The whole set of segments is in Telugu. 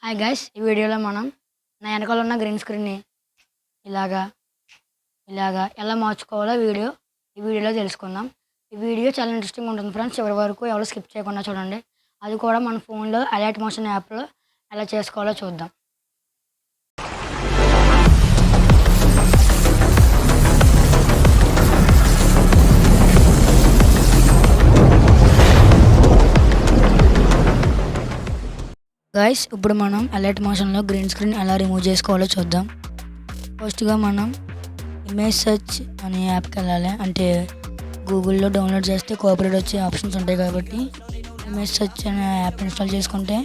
హాయ్ గైస్ ఈ వీడియోలో మనం నా వెనకాల ఉన్న గ్రీన్ స్క్రీన్ని ఇలాగా ఇలాగా ఎలా మార్చుకోవాలో ఈ వీడియోలో తెలుసుకుందాం. ఈ వీడియో చాలా ఇంట్రెస్టింగ్ ఉంటుంది ఫ్రెండ్స్. చివరి వరకు ఎవరు స్కిప్ చేయకుండా చూడండి. అది కూడా మన ఫోన్లో అలర్ట్ మోషన్ యాప్లో ఎలా చేసుకోవాలో చూద్దాం. గైస్ ఇప్పుడు మనం అలర్ట్ మోషన్లో గ్రీన్ స్క్రీన్ ఎలా రిమూవ్ చేసుకోవాలో చూద్దాం. ఫస్ట్గా మనం ఇమేజ్ సెర్చ్ అనే యాప్కి వెళ్ళాలి. అంటే గూగుల్లో డౌన్లోడ్ చేస్తే కోఆపరేట్ వచ్చే ఆప్షన్స్ ఉంటాయి కాబట్టి ఇమేజ్ సెర్చ్ అనే యాప్ ఇన్స్టాల్ చేసుకుంటే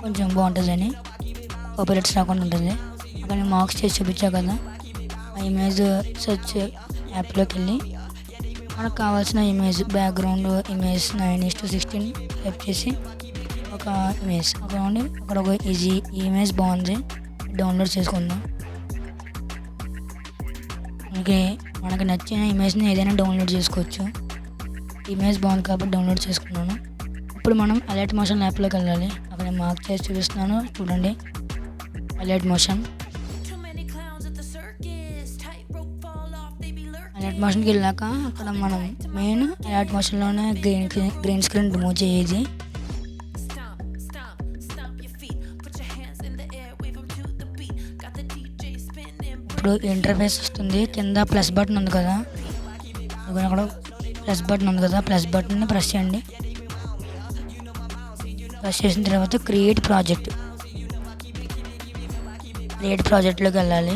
కొంచెం బాగుంటుందని, కోఆపరేట్స్ రాకుండా ఉంటుంది. అక్కడ నేను మార్క్స్ చేసి చూపించా కదా, ఆ ఇమేజ్ సెర్చ్ యాప్లోకి వెళ్ళి మనకు కావాల్సిన ఇమేజ్ బ్యాక్గ్రౌండ్ ఇమేజ్ 9:16 టైప్ చేసి ఒక ఇమేజ్ అక్కడ ఒక ఈ ఇమేజ్ బాగుంది, డౌన్లోడ్ చేసుకుందాం. మనకి నచ్చిన ఇమేజ్ని ఏదైనా డౌన్లోడ్ చేసుకోవచ్చు. ఇమేజ్ బాగుంది కాబట్టి డౌన్లోడ్ చేసుకున్నాను. ఇప్పుడు మనం అలర్ట్ మోషన్ యాప్లోకి వెళ్ళాలి. అక్కడ మార్క్ చేసి చూపిస్తున్నాను చూడండి. అలర్ట్ మోషన్కి వెళ్ళాక అక్కడ మనం మెయిన్ అలర్ట్ మోషన్లోనే గ్రీన్ స్క్రీన్ రిమూవ్ చేయేది. ఇప్పుడు ఇంటర్ఫేస్ వస్తుంది. కింద ప్లస్ బటన్ ఉంది కదా, అక్కడ ప్లస్ బటన్ని ప్రెస్ చేయండి. ప్రెస్ చేసిన తర్వాత క్రియేట్ ప్రాజెక్ట్లోకి వెళ్ళాలి.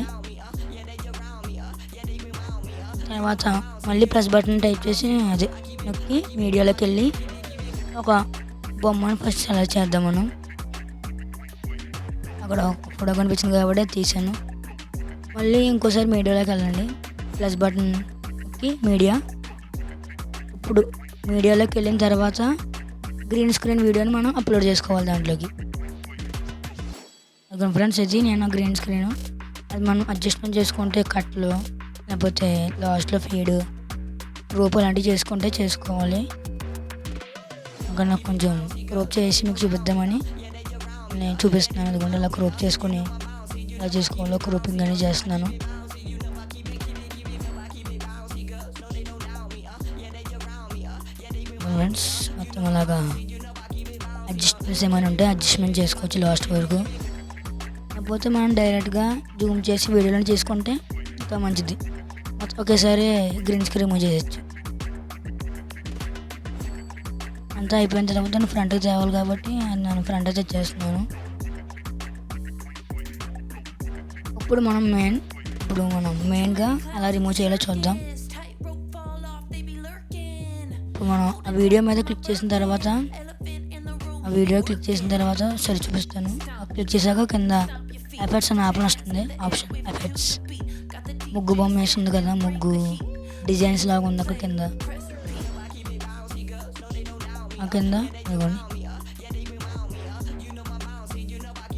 తర్వాత మళ్ళీ ప్లస్ బటన్ టైప్ చేసి నొక్కి మీడియాలోకి వెళ్ళి ఒక బొమ్మను ఫస్ట్ సెలెక్ట్ చేద్దాం. మనం అక్కడ ఒక ఫోటో కనిపించింది కాబట్టి తీసాను. మళ్ళీ ఇంకోసారి మీడియాలోకి వెళ్ళండి. ప్లస్ బటన్కి ఇప్పుడు మీడియాలోకి వెళ్ళిన తర్వాత గ్రీన్ స్క్రీన్ వీడియోని మనం అప్లోడ్ చేసుకోవాలి దాంట్లోకి. ఓకే ఫ్రెండ్స్, ఇది నేను గ్రీన్ స్క్రీన్. అది మనం అడ్జస్ట్మెంట్ చేసుకుంటే కట్లు, లేకపోతే లాస్ట్లో ఫీడ్, రూప్ అలాంటివి చేసుకోవాలి. అక్కడ నాకు కొంచెం క్రోప్ చేసి మీకు చూపిద్దామని నేను చూపిస్తున్నాను. అందుకంటే అలా క్రోప్ చేసుకొని ఎలా చేసుకోవాలో క్రోపింగ్ అని చేస్తున్నాను. ఫ్రెండ్స్ మొత్తం అలాగా అడ్జస్ట్మెంట్స్ ఏమైనా ఉంటే అడ్జస్ట్మెంట్ చేసుకోవచ్చు లాస్ట్ వరకు. లేకపోతే మనం డైరెక్ట్గా జూమ్ చేసి వీడియోలో చేసుకుంటే ఇంకా మంచిది. ఒకేసారి గ్రీన్ స్క్రీన్ రిమూవ్ చేయొచ్చు. అంతా అయిపోయిన తర్వాత నేను ఫ్రంట్కి తేవాలి కాబట్టి నేను ఫ్రంట్ అయితే చేస్తున్నాను. ఇప్పుడు మనం మెయిన్గా ఎలా రిమూవ్ చేయాలో చూద్దాం. ఇప్పుడు మనం ఆ వీడియో మీద క్లిక్ చేసిన తర్వాత సరి చూపిస్తాను. క్లిక్ చేశాక కింద ఎఫెక్ట్స్ అనే ఆప్షన్ వస్తుంది. ఎఫెక్ట్స్ ముగ్గు బొమ్మ వేసింది కదా, ముగ్గు డిజైన్స్ లాగా ఉంది అక్కడ కింద. ఇదిగోండి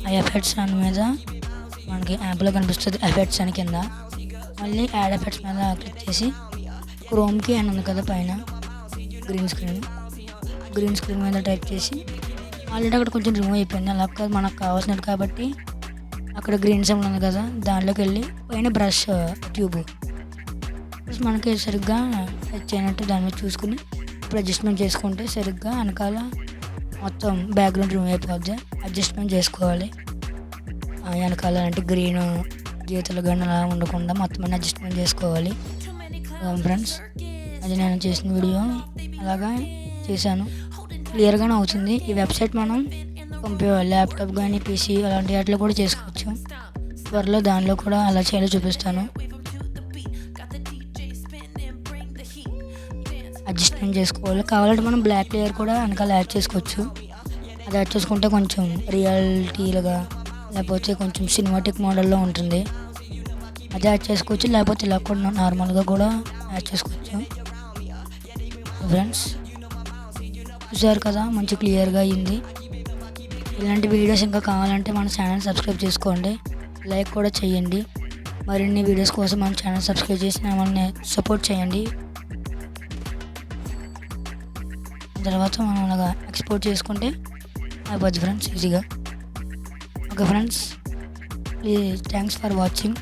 ఆ ఎఫెక్ట్స్ దాని మీద మనకి యాప్లో కనిపిస్తుంది. ఎఫెక్ట్స్ అని కింద మళ్ళీ యాడ్ ఎఫెక్ట్స్ మీద క్లిక్ చేసి క్రోమ్కి అని ఉంది కదా పైన గ్రీన్ స్క్రీన్ మీద టైప్ చేసి ఆల్రెడీ అక్కడ కొంచెం రిమూవ్ అయిపోయింది. అలా కాదు, మనకు కావాల్సినట్టు కాబట్టి అక్కడ గ్రీన్ సింబల్ ఉంది కదా, దాంట్లోకి వెళ్ళి పైన బ్రష్ ట్యూబ్ మనకి సరిగ్గా చేయనట్టు దాని మీద చూసుకుని ఇప్పుడు అడ్జస్ట్మెంట్ చేసుకుంటే సరిగ్గా వెనకాల మొత్తం బ్యాక్గ్రౌండ్ రిమూవ్ అయిపోద్ది. అడ్జస్ట్మెంట్ చేసుకోవాలి. వెనకాల అంటే గ్రీన్ గీతలు గంట అలా ఉండకుండా మొత్తం అన్ని అడ్జస్ట్మెంట్ చేసుకోవాలి. ఫ్రెండ్స్, అది నేను చేసిన వీడియో అలాగా చేశాను. క్లియర్గానే అవుతుంది. ఈ వెబ్సైట్ మనం ల్యాప్టాప్ కానీ పీసీ అలాంటి వాటిలో కూడా చేసుకోవచ్చు. త్వరలో దానిలో కూడా అలా చేయాలో చూపిస్తాను. అడ్జస్ట్మెంట్ చేసుకోవాలి. కావాలంటే మనం బ్లాక్ లేయర్ కూడా వెనకాల యాడ్ చేసుకోవచ్చు. అది యాడ్ చేసుకుంటే కొంచెం రియాలిటీలుగా లేకపోతే కొంచెం సినిమాటిక్ మోడల్లో ఉంటుంది. అది యాడ్ చేసుకోవచ్చు. లేకపోతే ఇలా కూడా నార్మల్గా కూడా యాడ్ చేసుకోవచ్చు. ఫ్రెండ్స్ చూసారు కదా, మంచి క్లియర్గా అయ్యింది. ఇలాంటి వీడియోస్ ఇంకా కావాలంటే మన ఛానల్ సబ్స్క్రైబ్ చేసుకోండి, లైక్ కూడా చేయండి. మరిన్ని వీడియోస్ కోసం మన ఛానల్ సబ్స్క్రైబ్ చేసి మమ్మల్ని సపోర్ట్ చేయండి. తర్వాత మనం అలాగా ఎక్స్పోర్ట్ చేసుకుంటే అయిపోద్ది ఫ్రెండ్స్ ఈజీగా. Okay friends, please thanks for watching.